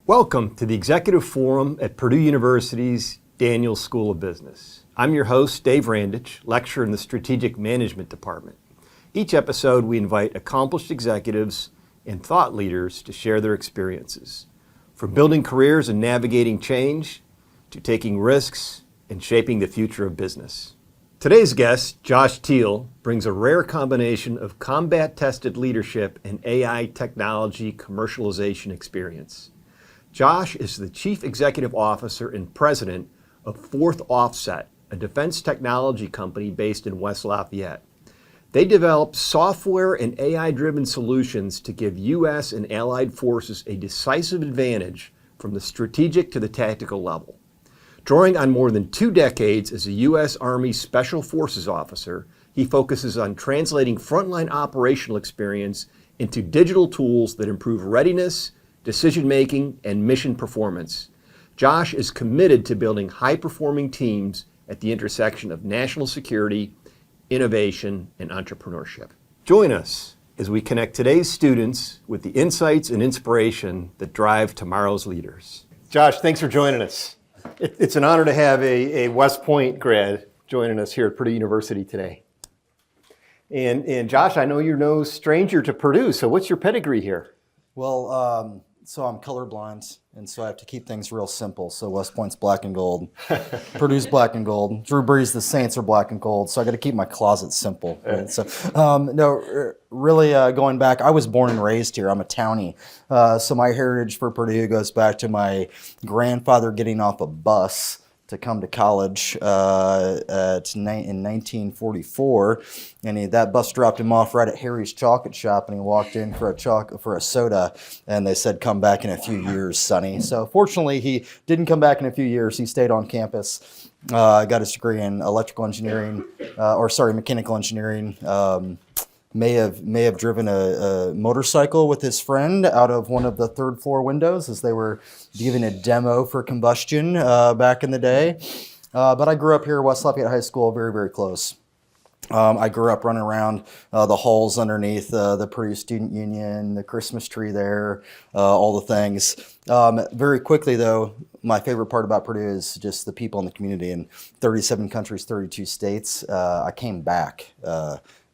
Welcome to the Executive Forum at Purdue University's Daniels School of Business. I'm your host, Dave Randich, lecturer in the Strategic Management Department. Each episode, we invite accomplished executives and thought leaders to share their experiences, from building careers and navigating change to taking risks and shaping the future of business. Today's guest, Josh Thiel, brings a rare combination of combat-tested leadership and AI technology commercialization experience. Josh is the Chief Executive Officer and President of Fourth Offset, a defense technology company based in West Lafayette. They develop software and AI-driven solutions to give U.S. and allied forces a decisive advantage from the strategic to the tactical level. Drawing on more than 2 decades as a U.S. Army Special Forces officer, he focuses on translating frontline operational experience into digital tools that improve readiness, decision-making, and mission performance. Josh is committed to building high-performing teams at the intersection of national security, innovation, and entrepreneurship. Join us as we connect today's students with the insights and inspiration that drive tomorrow's leaders. Josh, thanks for joining us. It's an honor to have a West Point grad joining us here at Purdue University today. And Josh, I know you're no stranger to Purdue, so what's your pedigree here? Well, so I'm colorblind, and so I have to keep things real simple. So West Point's black and gold, Purdue's black and gold, Drew Brees, the Saints are black and gold, so I got to keep my closet simple. Right? So, really going back, I was born and raised here. I'm a townie, so my heritage for Purdue goes back to my grandfather getting off a bus to come to college in 1944, and that bus dropped him off right at Harry's Chocolate Shop, and he walked in for a soda, and they said, "Come back in a few years, Sonny." So fortunately, he didn't come back in a few years. He stayed on campus, got his degree in mechanical engineering. May have driven a motorcycle with his friend out of one of the third floor windows as they were giving a demo for combustion back in the day. But I grew up here at West Lafayette High School, very, very close. I grew up running around the halls underneath the Purdue Student Union, the Christmas tree there, all the things. Very quickly, though, my favorite part about Purdue is just the people in the community. In 37 countries, 32 states, I came back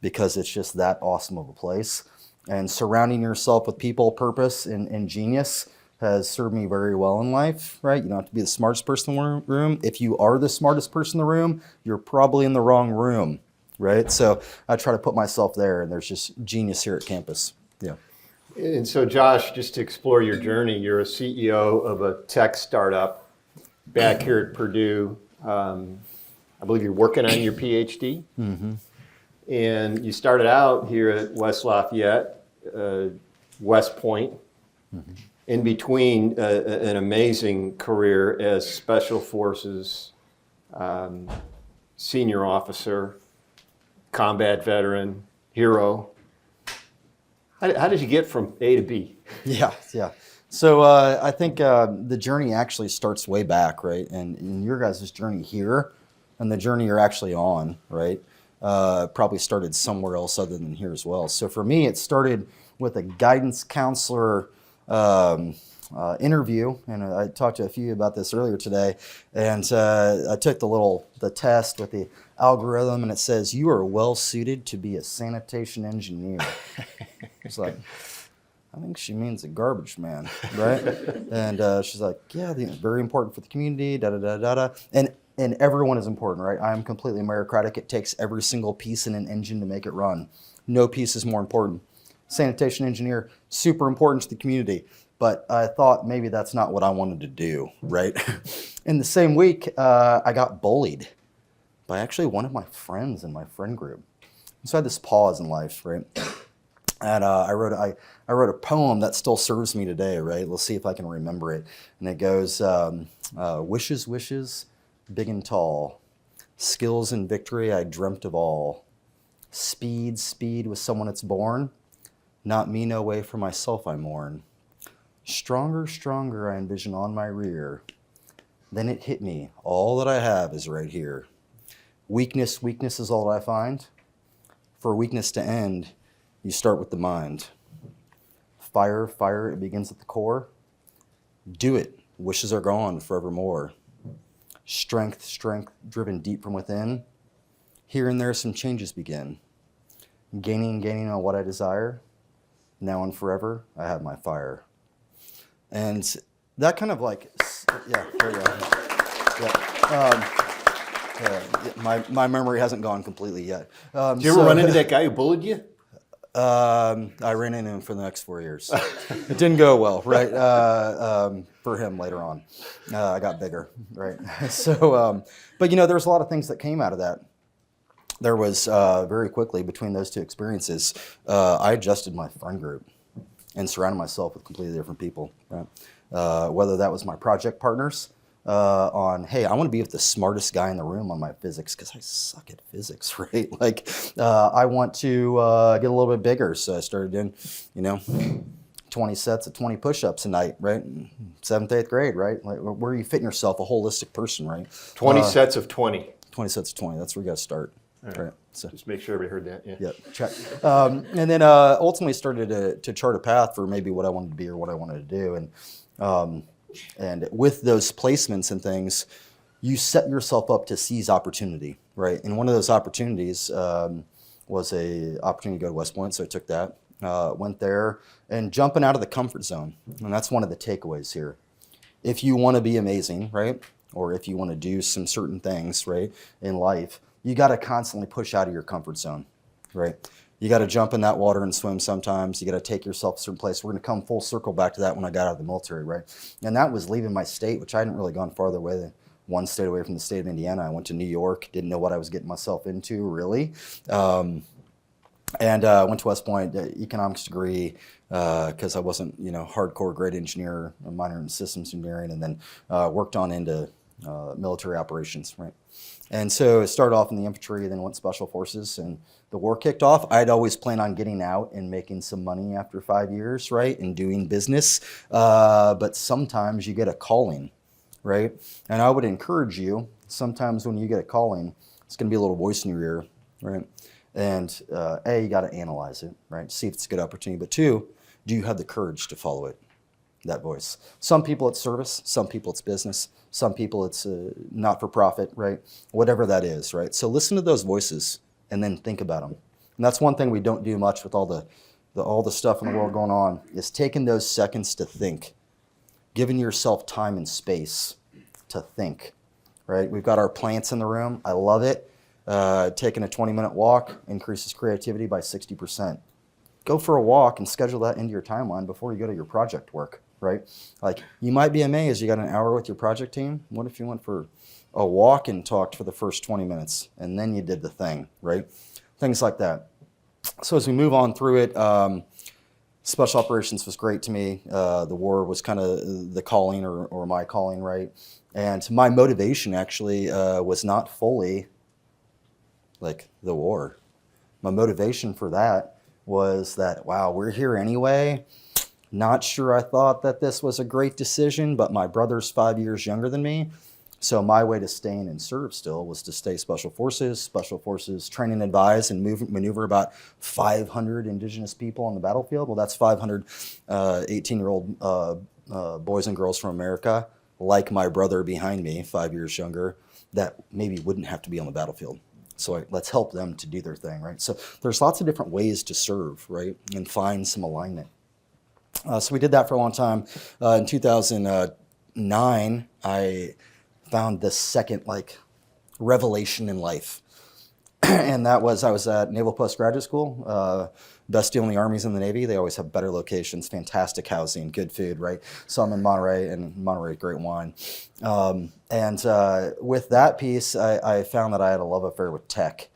because it's just that awesome of a place. And surrounding yourself with people, purpose, and genius has served me very well in life, right? You don't have to be the smartest person in the room. If you are the smartest person in the room, you're probably in the wrong room, right? So I try to put myself there, and there's just genius here at campus. Yeah. And so, Josh, just to explore your journey, you're a CEO of a tech startup back here at Purdue. I believe you're working on your PhD. Mm-hmm. And you started out here at West Lafayette, West Point, mm-hmm. in between an amazing career as Special Forces senior officer, combat veteran, hero. How did you get from A to B? Yeah. So I think the journey actually starts way back, right? And your guys' journey here and the journey you're actually on, right? Probably started somewhere else other than here as well. So for me, it started with a guidance counselor interview, and I talked to a few about this earlier today. And I took the test with the algorithm, and it says you are well suited to be a sanitation engineer. It's like, I think she means a garbage man, right? And she's like, yeah, very important for the community, da da da da da. And everyone is important, right? I am completely meritocratic. It takes every single piece in an engine to make it run. No piece is more important. Sanitation engineer, super important to the community. But I thought maybe that's not what I wanted to do, right? In the same week, I got bullied by actually one of my friends in my friend group. So I had this pause in life, right? And I wrote a poem that still serves me today, right? Let's see if I can remember it. And it goes, wishes, wishes, big and tall, skills and victory I dreamt of all. Speed, speed with someone that's born, not me, no way for myself I mourn. Stronger, stronger I envision on my rear. Then it hit me, all that I have is right here. Weakness, weakness is all I find. For weakness to end, you start with the mind. Fire, fire, it begins at the core. Do it. Wishes are gone forevermore. Strength driven deep from within. Here and there some changes begin. Gaining on what I desire. Now and forever, I have my fire. And that kind of like, yeah, there you go. Yeah. My memory hasn't gone completely yet. Did you ever run into that guy who bullied you? I ran into him for the next 4 years. It didn't go well, right? For him later on. I got bigger, right? So, but there was a lot of things that came out of that. There was very quickly between those two experiences, I adjusted my friend group and surrounded myself with completely different people, right? Whether that was my project partners, hey, I want to be with the smartest guy in the room on my physics because I suck at physics, right? Like, I want to get a little bit bigger, so I started doing, 20 sets of 20 push-ups a night, right? 7th, 8th grade, right? Like, where are you fitting yourself, a holistic person, right? 20 sets of 20. 20 sets of 20. That's where you got to start, right? So just make sure everybody heard that. Yeah, check. And then ultimately started to chart a path for maybe what I wanted to be or what I wanted to do, and with those placements and things, you set yourself up to seize opportunity, right? And one of those opportunities was a opportunity to go to West Point, so I took that, went there, and jumping out of the comfort zone. And that's one of the takeaways here. If you want to be amazing, right, or if you want to do some certain things, right, in life, you got to constantly push out of your comfort zone, right? You got to jump in that water and swim sometimes. You got to take yourself a certain place. We're going to come full circle back to that when I got out of the military, right? And that was leaving my state, which I hadn't really gone farther away than one state away from the state of Indiana. I went to New York, didn't know what I was getting myself into, really. And went to West Point, economics degree, because I wasn't, hardcore great engineer, a minor in systems engineering, and then worked on into military operations, right? And so I started off in the infantry, then went special forces, and the war kicked off. I'd always planned on getting out and making some money after 5 years, right, and doing business. But sometimes you get a calling, right? And I would encourage you, sometimes when you get a calling, it's going to be a little voice in your ear, right? And A, you got to analyze it, right? See if it's a good opportunity. But 2, do you have the courage to follow it? That voice. Some people it's service, some people it's business, some people it's not for profit, right? Whatever that is, right? So listen to those voices and then think about them. And that's one thing we don't do much with all the stuff in the world going on, is taking those seconds to think, giving yourself time and space to think, right? We've got our plants in the room. I love it. Taking a 20-minute walk increases creativity by 60%. Go for a walk and schedule that into your timeline before you go to your project work, right? Like, you might be amazed you got an hour with your project team. What if you went for a walk and talked for the first 20 minutes and then you did the thing, right? Things like that. So as we move on through it, special operations was great to me. The war was kind of the calling or my calling, right? And my motivation actually was not fully like the war. My motivation for that was that, wow, we're here anyway. Not sure I thought that this was a great decision, but my brother's 5 years younger than me. So my way to stay in and serve still was to stay Special Forces, train and advise and maneuver about 500 indigenous people on the battlefield. Well, that's 500 18-year-old boys and girls from America, like my brother behind me, 5 years younger, that maybe wouldn't have to be on the battlefield. So let's help them to do their thing, right? So there's lots of different ways to serve, right, and find some alignment. So we did that for a long time. In 2009, I found the second, revelation in life. And that was, I was at Naval Postgraduate School. Best deal in the Army's in the Navy. They always have better locations, fantastic housing, good food, right? So I'm in Monterey, and Monterey, great wine. With that piece, I found that I had a love affair with tech.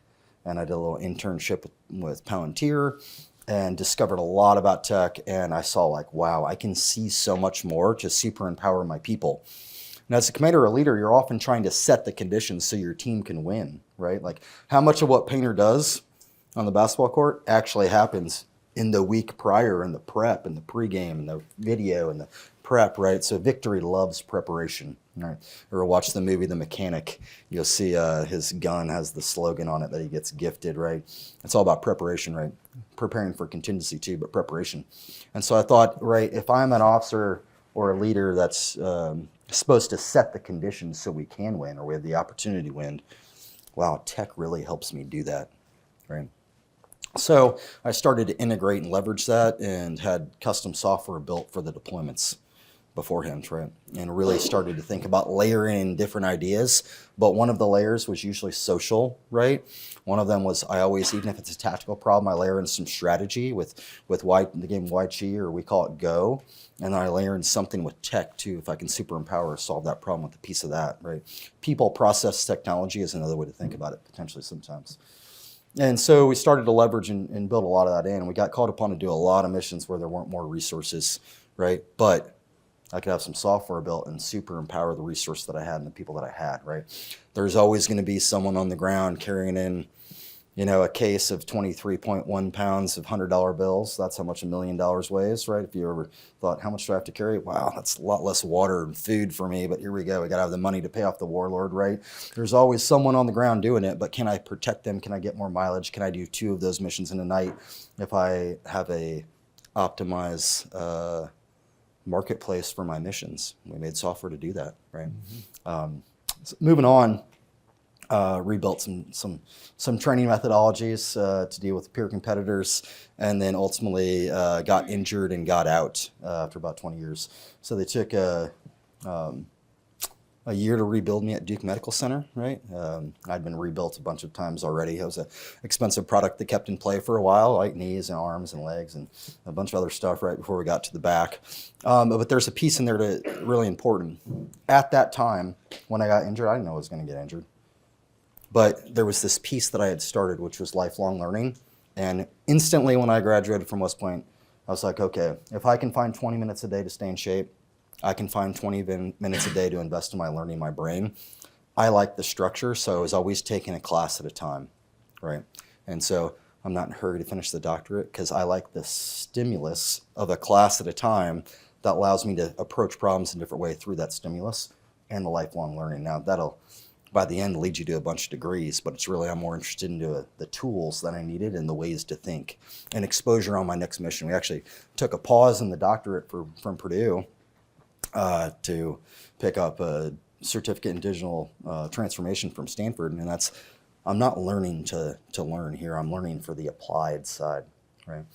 And I did a little internship with Palantir and discovered a lot about tech. And I saw wow, I can see so much more to super empower my people. And as a commander or a leader, you're often trying to set the conditions so your team can win, right? Like, how much of what Painter does on the basketball court actually happens in the week prior, in the prep, in the pregame, in the video, and the prep, right? So victory loves preparation, right? Or watch the movie The Mechanic. You'll see his gun has the slogan on it that he gets gifted, right? It's all about preparation, right? Preparing for contingency too, but preparation. And so I thought, right, if I'm an officer or a leader that's supposed to set the conditions so we can win, or we have the opportunity to win. Wow, tech really helps me do that, right? So I started to integrate and leverage that, and had custom software built for the deployments beforehand, right? And really started to think about layering in different ideas. But one of the layers was usually social, right? One of them was, I always, even if it's a tactical problem, I layer in some strategy with the game Wai Chi, or we call it Go. And I layer in something with tech too, if I can super empower or solve that problem with a piece of that, right? People, process, technology is another way to think about it potentially sometimes. And so we started to leverage and build a lot of that in. And we got called upon to do a lot of missions where there weren't more resources, right? But I could have some software built and super empower the resource that I had and the people that I had, right? There's always going to be someone on the ground carrying in, a case of 23.1 pounds of $100 bills. That's how much $1 million weighs, right? If you ever thought, how much do I have to carry? Wow, that's a lot less water and food for me, but here we go. We got to have the money to pay off the warlord, right? There's always someone on the ground doing it, but can I protect them? Can I get more mileage? Can I do 2 of those missions in a night if I have a optimized marketplace for my missions? We made software to do that, right? So moving on. Rebuilt some training methodologies to deal with peer competitors, and then ultimately got injured and got out after about 20 years. So they took a year to rebuild me at Duke Medical Center, right? I'd been rebuilt a bunch of times already. It was an expensive product that kept in play for a while, like knees and arms and legs and a bunch of other stuff right before we got to the back. But there's a piece in there that really important. At that time, when I got injured, I didn't know I was going to get injured. But there was this piece that I had started, which was lifelong learning. And instantly when I graduated from West Point, I was like, okay, if I can find 20 minutes a day to stay in shape, I can find 20 minutes a day to invest in my learning, my brain. I like the structure, so I was always taking a class at a time, right? And so I'm not in a hurry to finish the doctorate because I like the stimulus of a class at a time that allows me to approach problems in a different way through that stimulus and the lifelong learning. Now that'll, by the end, lead you to a bunch of degrees, but it's really, I'm more interested in the tools that I needed and the ways to think and exposure on my next mission. We actually took a pause in the doctorate from Purdue to pick up a certificate in digital transformation from Stanford. And that's, I'm not learning to learn here. I'm learning for the applied side, right?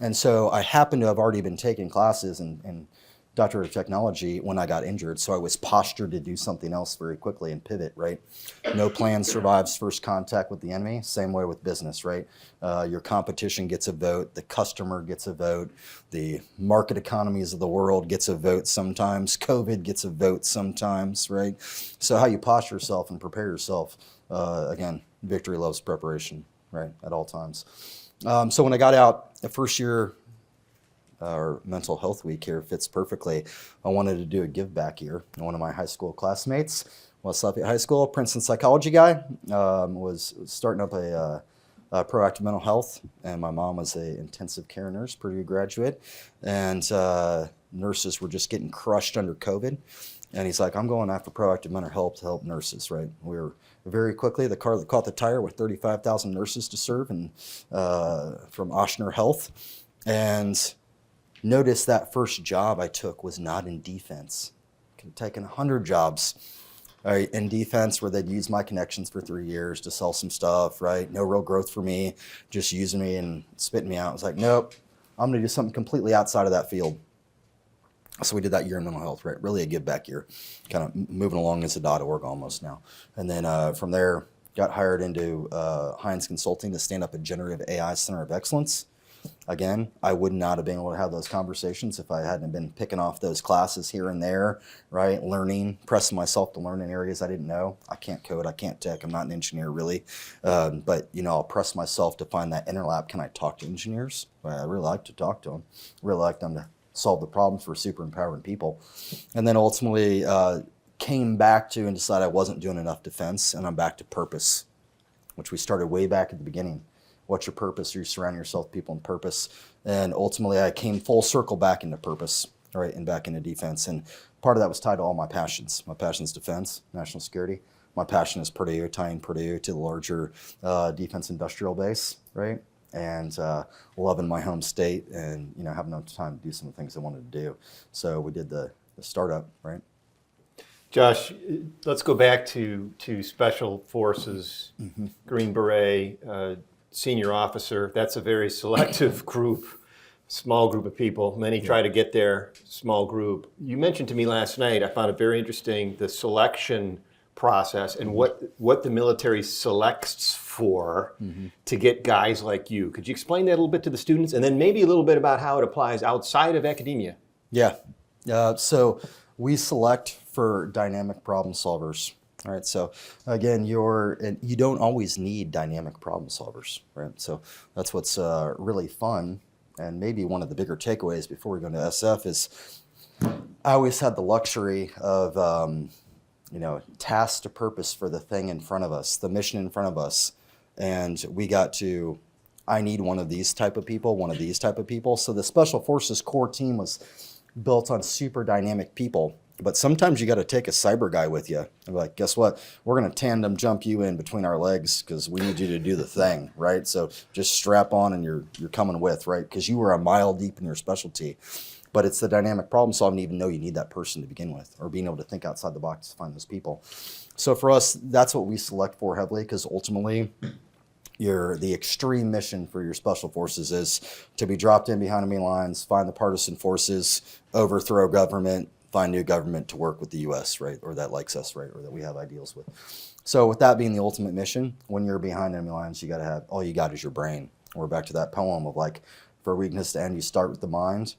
And so I happen to have already been taking classes in Doctorate of Technology when I got injured, so I was postured to do something else very quickly and pivot, right? No plan survives first contact with the enemy. Same way with business, right? Your competition gets a vote, the customer gets a vote, the market economies of the world gets a vote sometimes, COVID gets a vote sometimes, right? So how you posture yourself and prepare yourself, again, victory loves preparation, right, at all times. So when I got out, the first year, our mental health week here fits perfectly. I wanted to do a give back year. And one of my high school classmates, West Lafayette High School, Princeton psychology guy, was starting up a proactive mental health. And my mom was an intensive care nurse, Purdue graduate. And nurses were just getting crushed under COVID. And he's like, I'm going after proactive mental health to help nurses, right? We were very quickly the car that caught the tire with 35,000 nurses to serve and from Ochsner Health. And notice that first job I took was not in defense. I could have taken 100 jobs right, in defense where they'd use my connections for 3 years to sell some stuff, right? No real growth for me, just using me and spitting me out. I was like, nope, I'm going to do something completely outside of that field. So we did that year in mental health, right? Really a give back year, kind of moving along as a .org almost now. And then from there, got hired into Heinz Consulting to stand up a generative AI center of excellence. Again, I would not have been able to have those conversations if I hadn't been picking off those classes here and there, right? Learning, pressing myself to learn in areas I didn't know. I can't code, I can't tech, I'm not an engineer really. But, I'll press myself to find that interlap. Can I talk to engineers? Well, I really like to talk to them. Really like them to solve the problems for super empowering people. And then ultimately came back to and decided I wasn't doing enough defense, and I'm back to purpose, which we started way back at the beginning. What's your purpose? You surround yourself with people in purpose. And ultimately I came full circle back into purpose, right, and back into defense. And part of that was tied to all my passions. My passion is defense, national security. My passion is Purdue, tying Purdue to the larger defense industrial base, right? And loving my home state and having enough time to do some of the things I wanted to do. So we did the startup, right? Josh, let's go back to Special Forces, Green Beret, senior officer. That's a very selective group, small group of people. Many try to get there, small group. You mentioned to me last night, I found it very interesting, the selection process and what the military selects for to get guys like you. Could you explain that a little bit to the students? And then maybe a little bit about how it applies outside of academia? Yeah. So we select for dynamic problem solvers. All right. So again, you don't always need dynamic problem solvers, right? So that's what's really fun, and maybe one of the bigger takeaways before we go into SF is I always had the luxury of task to purpose for the thing in front of us, the mission in front of us, and we got to. I need one of these type of people, one of these type of people. So the Special Forces core team was built on super dynamic people. But sometimes you got to take a cyber guy with you. And be like, guess what? We're going to tandem jump you in between our legs because we need you to do the thing, right? So just strap on and you're coming with, right? Because you were a mile deep in your specialty. But it's the dynamic problem solving to even know you need that person to begin with, or being able to think outside the box to find those people. So for us, that's what we select for heavily, because ultimately the extreme mission for your special forces is to be dropped in behind enemy lines, find the partisan forces, overthrow government, find new government to work with the U.S., right, or that likes us, right, or that we have ideals with. So with that being the ultimate mission, when you're behind enemy lines, you got to have, all you got is your brain. We're back to that poem of like, for weakness to end, you start with the mind.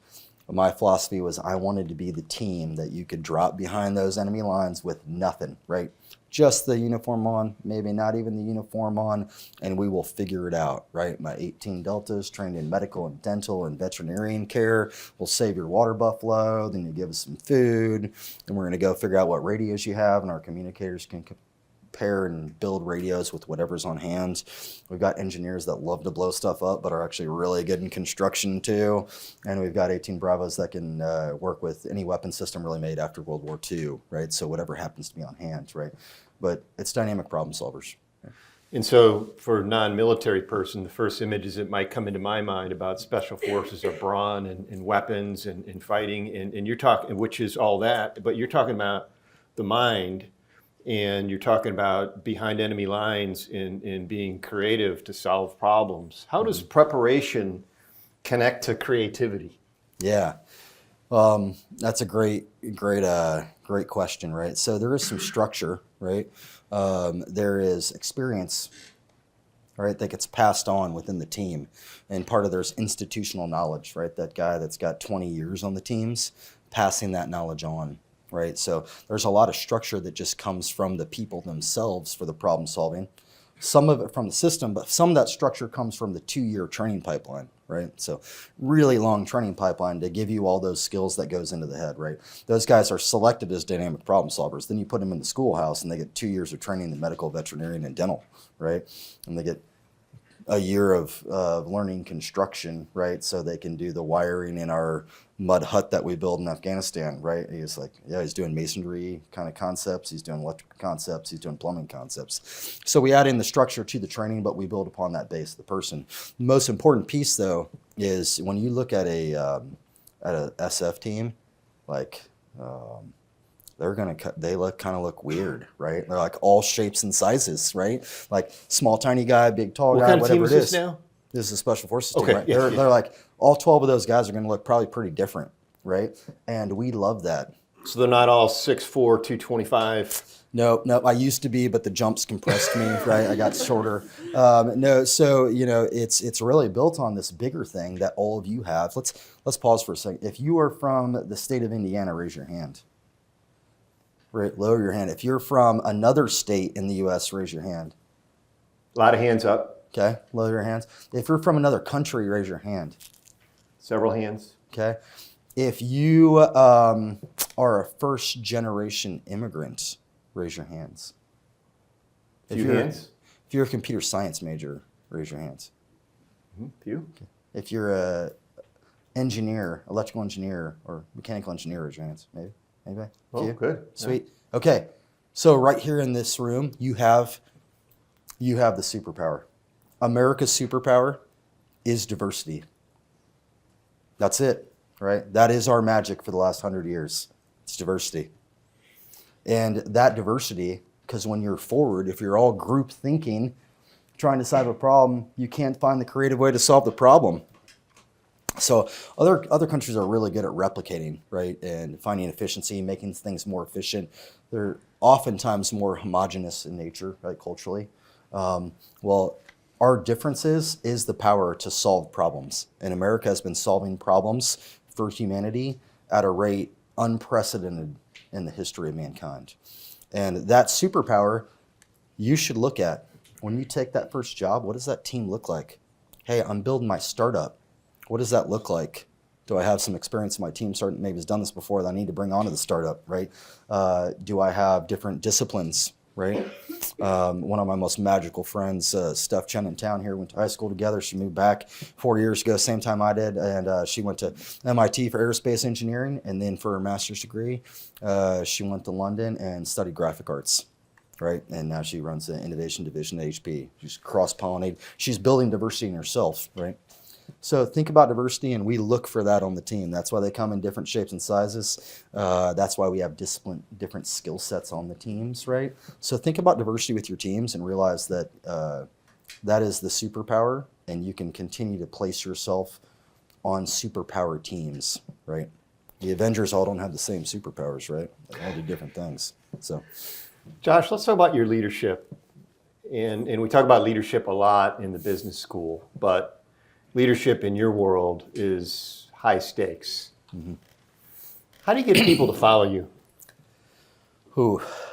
My philosophy was I wanted to be the team that you could drop behind those enemy lines with nothing, right? Just the uniform on, maybe not even the uniform on, and we will figure it out, right? My 18 Deltas trained in medical and dental and veterinarian care will save your water buffalo, then you give us some food, and we're going to go figure out what radios you have, and our communicators can compare and build radios with whatever's on hand. We've got engineers that love to blow stuff up, but are actually really good in construction too. And we've got 18 Bravos that can work with any weapon system really made after World War II, right? So whatever happens to be on hand, right? But it's dynamic problem solvers. And so for a non-military person, the first images that might come into my mind about special forces are brawn and weapons and fighting, and you're talking, which is all that, but you're talking about the mind, and you're talking about behind enemy lines in being creative to solve problems. How does preparation connect to creativity? Yeah, that's a great question, right? So there is some structure, right? There is experience, right, that gets passed on within the team, and part of there's institutional knowledge, right? That guy that's got 20 years on the teams, passing that knowledge on. Right, so there's a lot of structure that just comes from the people themselves for the problem solving. Some of it from the system, but some of that structure comes from the 2-year training pipeline, right? So really long training pipeline to give you all those skills that goes into the head, right? Those guys are selected as dynamic problem solvers. Then you put them in the schoolhouse and they get 2 years of training in medical, veterinarian, and dental, right? And they get a year of learning construction, right? So they can do the wiring in our mud hut that we build in Afghanistan, right? He's like, yeah, he's doing masonry kind of concepts. He's doing electrical concepts. He's doing plumbing concepts. So we add in the structure to the training, but we build upon that base, the person. The most important piece, though, is when you look at a SF team, like they look weird, right? They're like all shapes and sizes, right? Like small, tiny guy, big, tall guy, What kind of whatever team it is is. this now? This is a special forces team, Okay, right? yeah, They're like all 12 of those guys are going to look probably pretty different, right? And we love that. So they're not all 6'4", 225. No, I used to be, but the jumps compressed me, right? I got shorter. No, so it's really built on this bigger thing that all of you have. Let's pause for a second. If you are from the state of Indiana, raise your hand. Right, lower your hand. If you're from another state in the U.S., raise your hand. A lot of hands up. Okay, lower your hands. If you're from another country, raise your hand. Several hands. Okay. If you are a first-generation immigrant, raise your hands. Few hands. If you're a computer science major, raise your hands. Few. Okay. If you're a engineer, electrical engineer, or mechanical engineer, raise your hands. Maybe. Anybody? Oh, Few? good. Sweet. Okay. So right here in this room, you have the superpower. America's superpower is diversity. That's it, right? That is our magic for the last 100 years. It's diversity. And that diversity, because when you're forward, if you're all group thinking, trying to solve a problem, you can't find the creative way to solve the problem. So other countries are really good at replicating, right, and finding efficiency, making things more efficient. They're oftentimes more homogenous in nature, right, culturally. Well, our differences is the power to solve problems. And America has been solving problems for humanity at a rate unprecedented in the history of mankind. And that superpower you should look at. When you take that first job, what does that team look like? Hey, I'm building my startup. What does that look like? Do I have some experience in my team starting, maybe has done this before that I need to bring onto the startup, right? Do I have different disciplines, right? One of my most magical friends, Steph Chen in town here, went to high school together. She moved back 4 years ago, same time I did, and she went to MIT for aerospace engineering, and then for her master's degree, she went to London and studied graphic arts. Right, and now she runs the innovation division at HP. She's cross-pollinated. She's building diversity in herself, right? So think about diversity, and we look for that on the team. That's why they come in different shapes and sizes. That's why we have different skill sets on the teams, right? So think about diversity with your teams and realize that that is the superpower, and you can continue to place yourself on superpower teams, right? The Avengers all don't have the same superpowers, right? They all do different things. So, Josh, let's talk about your leadership. And we talk about leadership a lot in the business school, but leadership in your world is high stakes. Mm-hmm. How do you get people to follow you?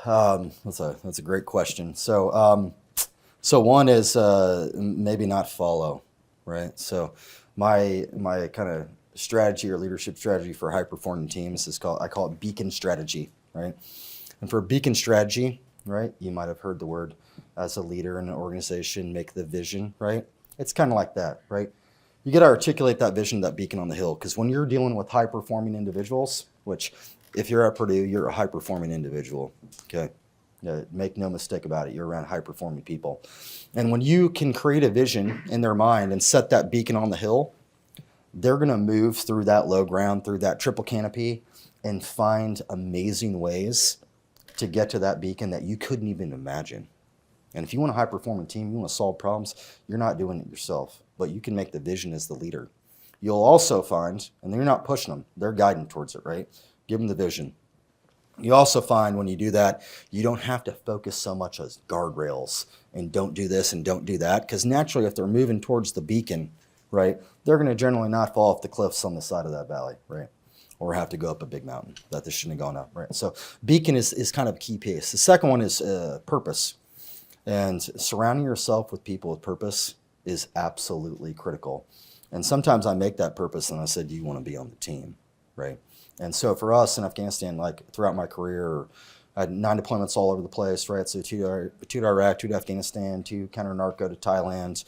That's a great question. So one is maybe not follow, right? So my kind of strategy or leadership strategy for high performing teams I call it beacon strategy, right? And for beacon strategy, right, you might have heard the word as a leader in an organization, make the vision, right? It's kind of like that, right? You got to articulate that vision, that beacon on the hill, because when you're dealing with high-performing individuals, which if you're at Purdue, you're a high-performing individual, okay? Make no mistake about it, you're around high-performing people. And when you can create a vision in their mind and set that beacon on the hill, they're going to move through that low ground, through that triple canopy, and find amazing ways to get to that beacon that you couldn't even imagine. And if you want a high-performing team, you want to solve problems, you're not doing it yourself, but you can make the vision as the leader. You'll also find, and you're not pushing them, they're guiding towards it, right? Give them the vision. You also find when you do that, you don't have to focus so much as guardrails and don't do this and don't do that, because naturally if they're moving towards the beacon, right, they're going to generally not fall off the cliffs on the side of that valley, right? Or have to go up a big mountain that they shouldn't have gone up, right? So beacon is kind of a key piece. The second one is purpose. And surrounding yourself with people with purpose is absolutely critical. And sometimes I make that purpose and I said, do you want to be on the team, right? And so for us in Afghanistan, like throughout my career, I had 9 deployments all over the place, right? So 2 to Iraq, 2 to Afghanistan, 2 counter-narco to Thailand,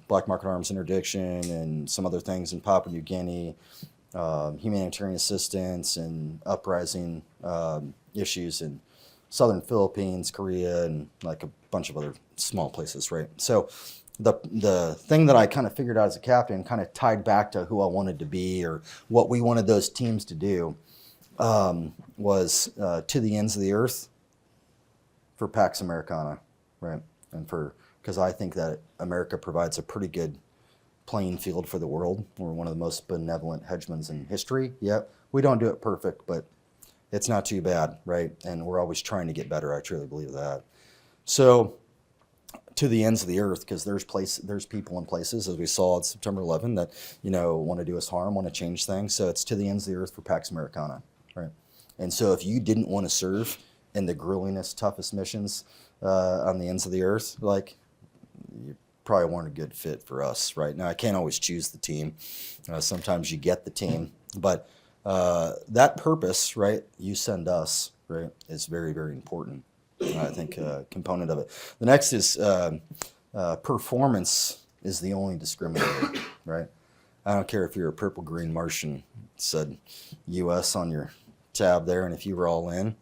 black market arms interdiction, and some other things in Papua New Guinea, humanitarian assistance and uprising issues in southern Philippines, Korea, and like a bunch of other small places, right? So the thing that I kind of figured out as a captain kind of tied back to who I wanted to be or what we wanted those teams to do was to the ends of the earth for Pax Americana, right? And because I think that America provides a pretty good playing field for the world. We're one of the most benevolent hegemons in history. Yep, we don't do it perfect, but it's not too bad, right? And we're always trying to get better. I truly believe that. So to the ends of the earth, because there's people and places, as we saw on September 11, that want to do us harm, want to change things. So it's to the ends of the earth for Pax Americana, right? And so if you didn't want to serve in the gruelingest, toughest missions on the ends of the earth, like you probably weren't a good fit for us, right? Now I can't always choose the team. Sometimes you get the team, but that purpose, right, you send us, right, is very, very important. I think a component of it. The next is performance is the only discriminator, right? I don't care if you're a purple green Martian, it said U.S. on your tab there, and if you were all in,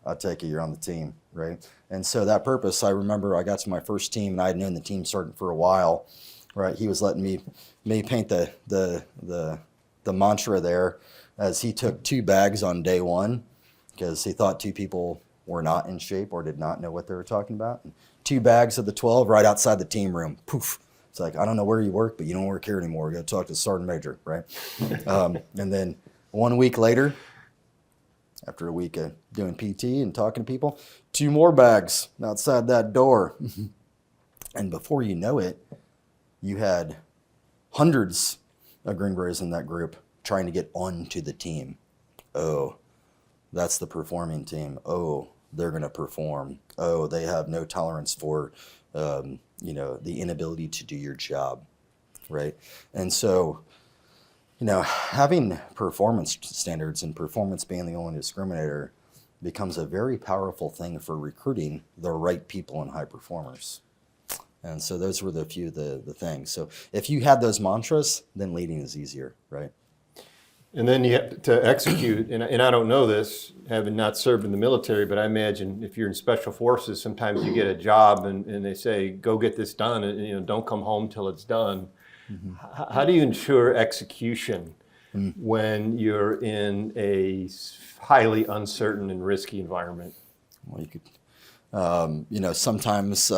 I take it you're on the team, right? And so that purpose, I remember I got to my first team, and I had known the team sergeant for a while, right? He was letting me paint the mantra there as he took 2 bags on day 1 because he thought 2 people were not in shape or did not know what they were talking about. 2 bags of the 12 right outside the team room. Poof. It's like, I don't know where you work, but you don't work here anymore. We got to talk to the sergeant major, right? And then 1 week later, after a week of doing PT and talking to people, 2 more bags outside that door. And before you know it, you had hundreds of Green Berets in that group trying to get onto the team. Oh, that's the performing team. Oh, they're going to perform. Oh, they have no tolerance for, the inability to do your job, right? And so, having performance standards and performance being the only discriminator becomes a very powerful thing for recruiting the right people and high performers. And so those were the few of the things. So if you had those mantras, then leading is easier, right? And then you have to execute, and I don't know this, having not served in the military, but I imagine if you're in special forces, sometimes you get a job and they say, go get this done, and don't come home till it's done. Mm-hmm. How do you ensure execution when you're in a highly uncertain and risky environment? Well, you could, sometimes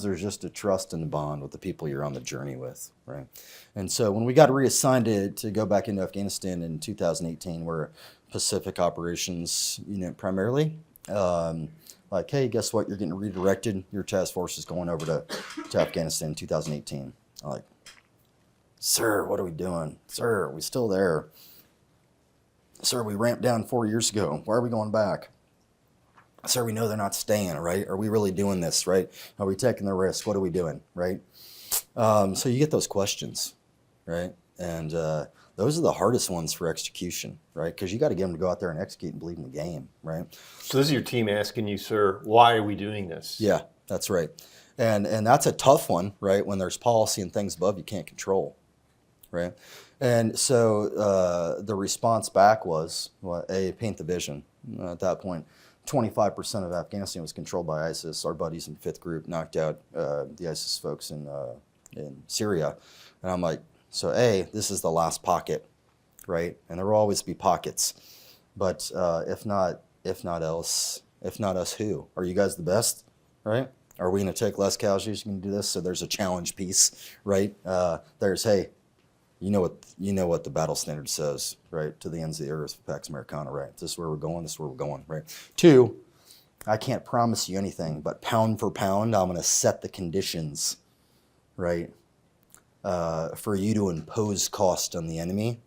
there's just a trust and a bond with the people you're on the journey with, right? And so when we got reassigned to go back into Afghanistan in 2018, we're Pacific operations unit primarily. Like, hey, guess what? You're getting redirected. Your task force is going over to Afghanistan in 2018. I'm like, sir, what are we doing? Sir, are we still there? Sir, we ramped down 4 years ago. Why are we going back? Sir, we know they're not staying, right? Are we really doing this, right? Are we taking the risk? What are we doing, right? So you get those questions, right? And those are the hardest ones for execution, right? Because you got to get them to go out there and execute and believe in the game, right? So this is your team asking you, sir, why are we doing this? Yeah, that's right. And that's a tough one, right? When there's policy and things above you can't control, right? And so the response back was, well, paint the vision. At that point, 25% of Afghanistan was controlled by ISIS. Our buddies in 5th Group knocked out the ISIS folks in Syria. And I'm like, so this is the last pocket, right? And there will always be pockets. But if not us, who? Are you guys the best, right? Are we going to take less casualties? You can do this? So there's a challenge piece, right? There's, hey, you know what the battle standard says, right? To the ends of the earth, Pax Americana, right? This is where we're going, this is where we're going, right? 2, I can't promise you anything, but pound for pound, I'm going to set the conditions, right? For you to impose cost on the enemy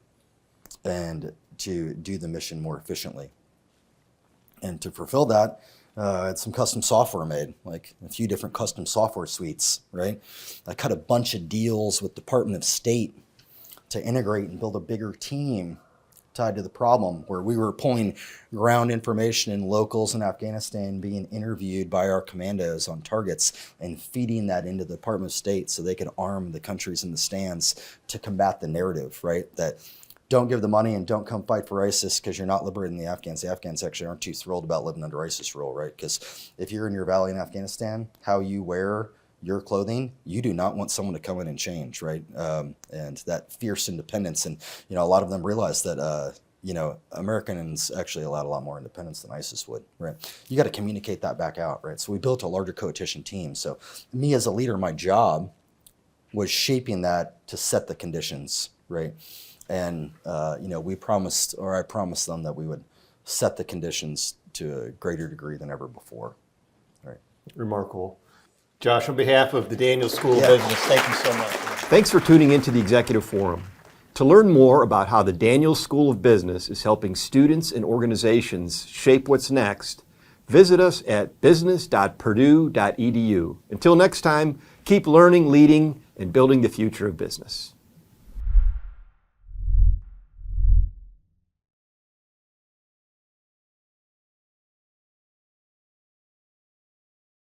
and to do the mission more efficiently. And to fulfill that, I had some custom software made, like a few different custom software suites, right? I cut a bunch of deals with Department of State to integrate and build a bigger team tied to the problem, where we were pulling ground information and locals in Afghanistan being interviewed by our commandos on targets and feeding that into the Department of State so they could arm the countries in the stands to combat the narrative, right? That don't give the money and don't come fight for ISIS because you're not liberating the Afghans. The Afghans actually aren't too thrilled about living under ISIS rule, right? Because if you're in your valley in Afghanistan, how you wear your clothing, you do not want someone to come in and change, right? And that fierce independence, and a lot of them realize that Americans actually allowed a lot more independence than ISIS would, right? You got to communicate that back out, right? So we built a larger coalition team. So me as a leader, my job was shaping that to set the conditions, right? And I promised them that we would set the conditions to a greater degree than ever before, right? Remarkable. Josh, on behalf of the Daniel School of Business, thank you so much. Thanks for tuning into the Executive Forum. To learn more about how the Daniel School of Business is helping students and organizations shape what's next, visit us at business.purdue.edu. Until next time, keep learning, leading, and building the future of business.